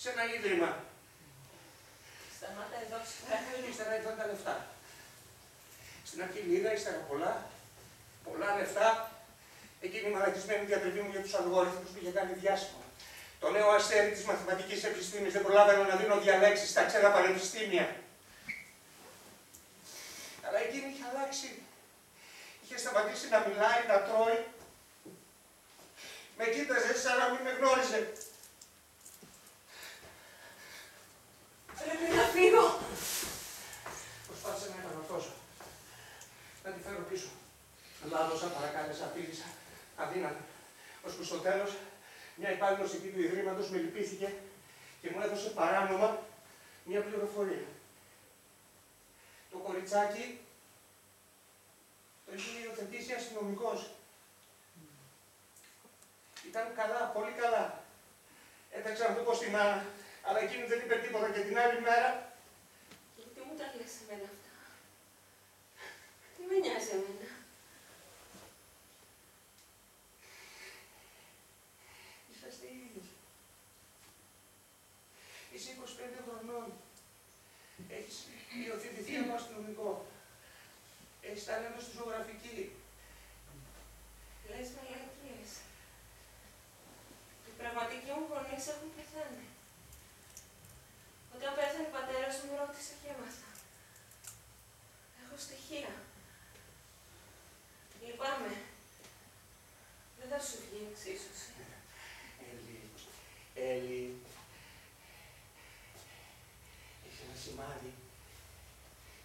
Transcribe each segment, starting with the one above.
σε ένα ίδρυμα. Σταμάτα εδώ, παρακαλώ. Ύστερα ήταν τα λεφτά. Στην αρχή λίγα, ύστερα πολλά λεφτά. Εκείνη η μαλακισμένη διατριβή μου για τους αλγόριθμους που είχε κάνει διάσημο. Το νέο αστέρι της μαθηματικής επιστήμης δεν προλάβαινα να δίνω διαλέξεις στα ξένα πανεπιστήμια. Αλλά εκείνη είχε αλλάξει. Είχε σταματήσει να μιλάει, να τρώει. Με κοίταζε σαν να μην με γνώριζε. Πρέπει να φύγω. Προσπάθησα να επανορθώσω. Να τη φέρω πίσω. Λάδωσα, παρακάλεσα, απείλησα. Αδύνατα. Ώσπου στο τέλος, μια υπάλληλος εκεί του Ιδρύματος με λυπήθηκε και μου έδωσε παράνομα μια πληροφορία. Το κοριτσάκι το είχε υιοθετήσει αστυνομικός. Ήταν καλά, πολύ καλά. Έταξα να το πω στην μάνα, αλλά εκείνη δεν είπε τίποτα και την άλλη μέρα. Γιατί μου τα λες εμένα αυτά. Τι με νοιάζει εμένα. Είσαστε ίδιες. Είσαι 25 χρονών. Έχεις υιοθετηθεί από αστυνομικό. Έχεις ταλέντο στη ζωγραφική. Λες μαλακίες. Οι πραγματικοί μου γονείς έχουν πεθάνει. Όταν πέθανε ο πατέρας μου, ρώτησα και έμαθα. Έχω στοιχεία. Λυπάμαι. Δεν θα σου βγει εξίσωση. Έλλη, έχει ένα σημάδι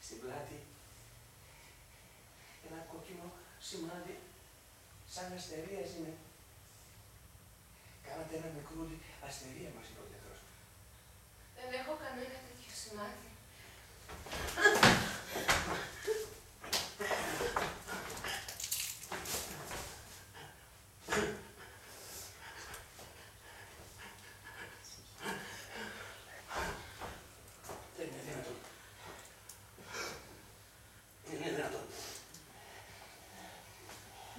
στην πλάτη. Ένα κόκκινο σημάδι, σαν αστερίας είναι. Κάνατε ένα μικρούλι αστερία μας, είπε ο γιατρός. Δεν έχω κανένα τέτοιο σημάδι. Δεν είναι δυνατόν. Δεν είναι δυνατόν.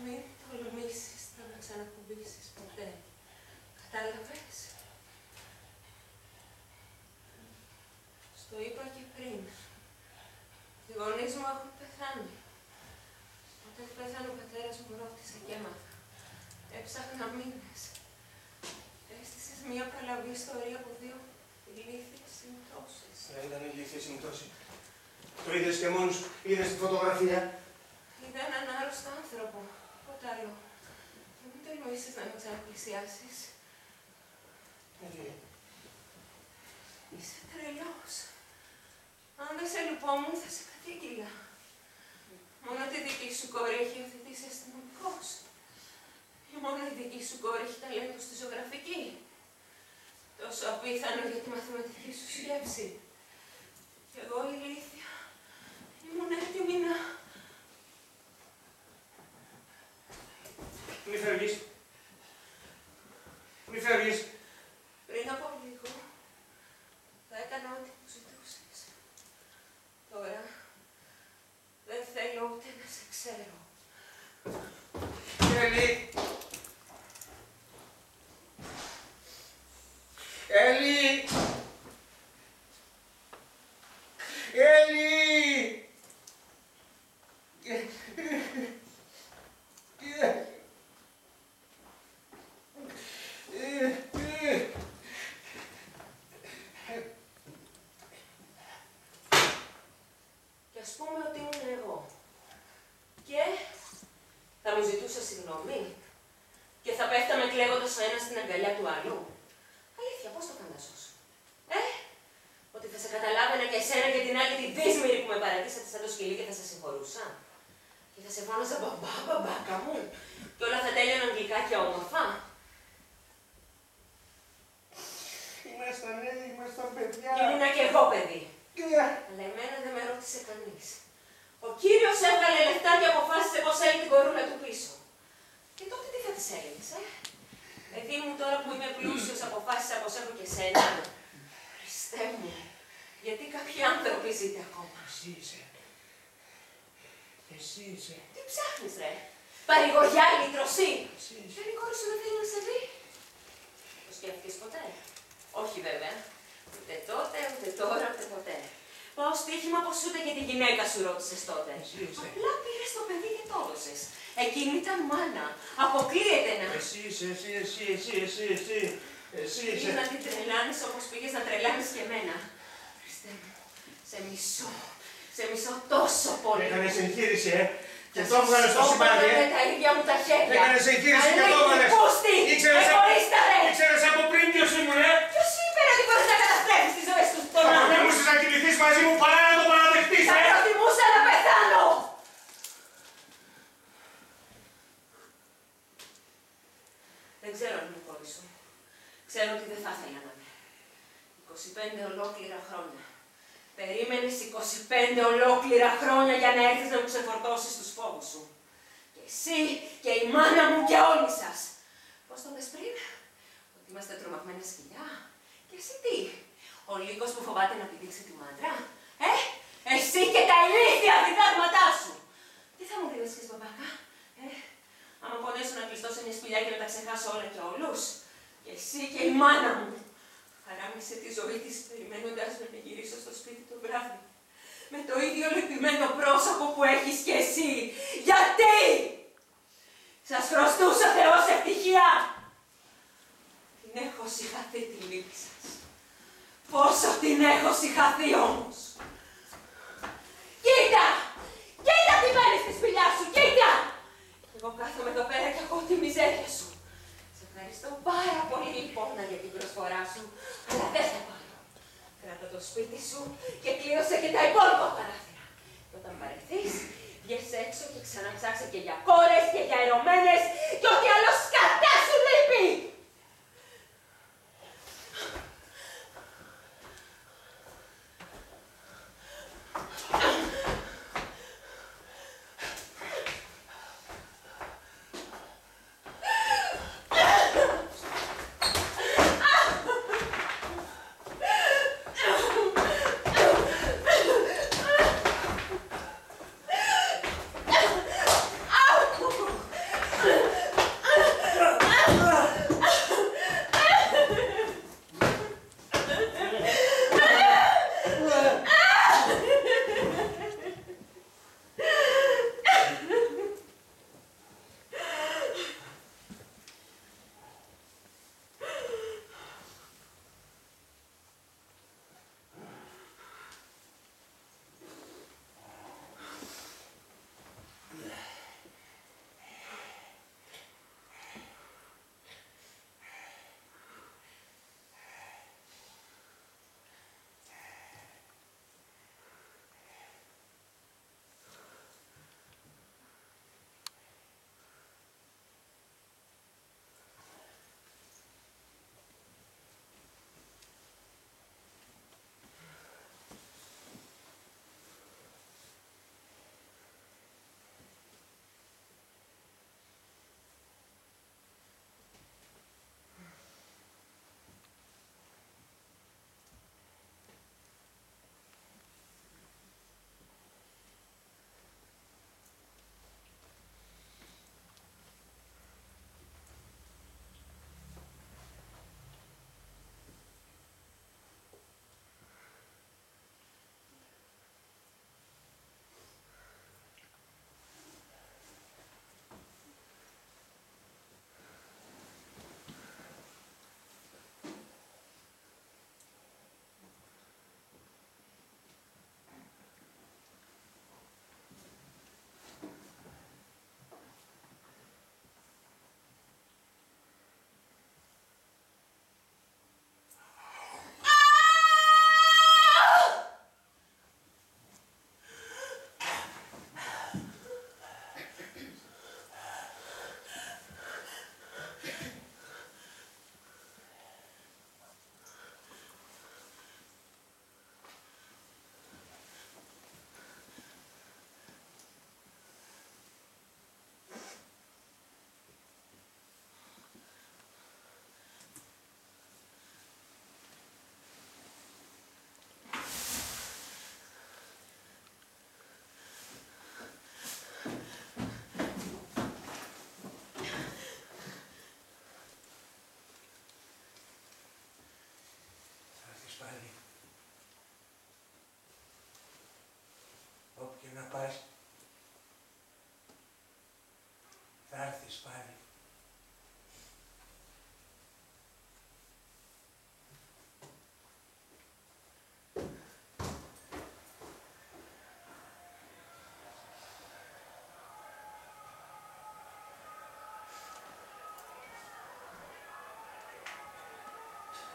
Μην τολμήσεις να με ξανακουμπήσεις ποτέ. Κατάλαβες. Στο είπα και πριν. Οι γονείς μου έχουν πεθάνει. Όταν πέθανε ο πατέρας μου, ρώτησα και έμαθα. Έψαχνα μήνες. Έστησες μια παλαβή ιστορία από δύο ηλίθιες συμπτώσεις. Ήταν ηλίθια συμπτώση. Το είδες και μόνος, είδες τη φωτογραφία. Είδα έναν άρρωστο άνθρωπο. Τίποτα άλλο. Και μην τολμήσεις να με ξαναπλησιάσεις. Είσαι τρελός. Αν δεν σε λυπόμουν, θα σε κατήγγειλα. Μόνο τη δική σου κόρη έχει υιοθετήσει αστυνομικός. Και μόνο η δική σου κόρη έχει ταλέντο στη ζωγραφική. Τόσο απίθανο για τη μαθηματική σου σκέψη. Κι εγώ ηλίθια. Ήμουν έτοιμη να... Μη φεύγεις. Μη φεύγεις. Πριν από λίγο, θα έκανα ό,τι μου ζητούσες. Τώρα, δεν θέλω ούτε να σε ξέρω. Έλλη. Έλλη. Έλλη. Και ας πούμε ότι ήμουν εγώ. Και θα μου ζητούσα συγγνώμη. Και θα πέφταμε κλαίγοντας ο ένας στην αγκαλιά του άλλου. Αλήθεια, πώς το φανταζόσαι. Ότι θα σε καταλάβαινα και εσένα και την άλλη τη δύσμηρη που με παρατήσατε σαν το σκυλί και θα σε συγχωρούσα. Και θα σε φώναζα μπαμπά, μπαμπάκα μου. Και όλα θα τέλειωναν γλυκά και όμορφα. Ήμασταν νέοι, ήμασταν παιδιά. Ήμουνα και εγώ παιδί. Αλλά εμένα δεν με ρώτησε κανείς. Ο κύριος έβγαλε λεφτά και αποφάσισε πως έλεγε την κορούλα του πίσω. Και τότε τι θα της έλεγες, Παιδί μου, τώρα που είμαι πλούσιος, αποφάσισα πως έχω και σένα. Χριστέ μου, γιατί κάποιοι άνθρωποι ζείτε ακόμα. Εσύ είσαι. Εσύ είσαι. Τι ψάχνεις, ρε. Παρηγοριά, λυτρωσή. Εσύ είσαι. Δεν η κόρη σου δεν θέλει να σε δει. Το σκέφτηκες ποτέ. Όχι όχι βέβαια. Ούτε τότε, ούτε τώρα, ούτε ποτέ. Πάω στοίχημα πως ούτε και τη γυναίκα σου ρώτησες τότε. Απλά πήρες το παιδί και το έδωσες. Εκείνη ήταν μάνα. Αποκλείεται να... Εσύ είσαι. Να την τρελάνεις όπως πήγες να τρελάνεις και εμένα. Χριστέ μου, σε μισώ. Σε μισώ τόσο πολύ. Έκανες εγχείρηση, Και το έβγαλες στο σημάδι, με τα ίδια μου τα χέρια. Έκανες εγχείρηση και το έβγαλες. Ήξερες από πριν ποιος ήμουν, Ποιος είπε ότι μπορείς να καταστρέφεις τις ζωές του των Θα άλλων. προτιμούσες να κοιμηθείς μαζί μου παρά να το παραδεχτείς, Θα προτιμούσα να πεθάνω. Δεν ξέρω αν είναι κόρη σου. Ξέρω ότι δεν θα ήθελα να είμαι. 25 ολόκληρα χρόνια. Περίμενες 25 ολόκληρα χρόνια για να έρθεις να μου ξεφορτώσεις τους φόβους σου. Και εσύ και η μάνα μου και όλοι σας. Πώς το πες πριν, ότι είμαστε τρομαγμένα σκυλιά. Και εσύ τι, ο λύκος που φοβάται να πηδήξει τη μάντρα. Εσύ και τα ηλίθια διδάγματά σου. Τι θα μου δίνεις μπαμπάκα, άμα πονέσω να κλειστώ σε μια σπηλιά και να τα ξεχάσω όλα και όλους. Και εσύ και η μάνα μου. Χαράμισε τη ζωή της περιμένοντας να με γυρίσω στο σπίτι το βράδυ. Με το ίδιο λυπημένο πρόσωπο που έχεις κι εσύ. Γιατί! Σας χρωστούσα Θεός ευτυχία. Την έχω συγχαθεί τη λύπη σας. Πόσο την έχω συγχαθεί όμως. Κοίτα! Κοίτα τι παίρνεις στη σπηλιά σου, κοίτα! Εγώ κάθομαι εδώ πέρα και ακούω τη μιζέρια σου. Σε ευχαριστώ πάρα πολύ λοιπόν για την προσφορά σου, αλλά δεν θα πάρω. Κράτα το σπίτι σου και κλείωσε και τα υπόλοιπα παράθυρα. Και όταν παρεθείς, βγες έξω και ξαναψάξε και για κόρες και για ερωμένες και ό,τι άλλο σκατά σου λείπει!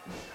Ω.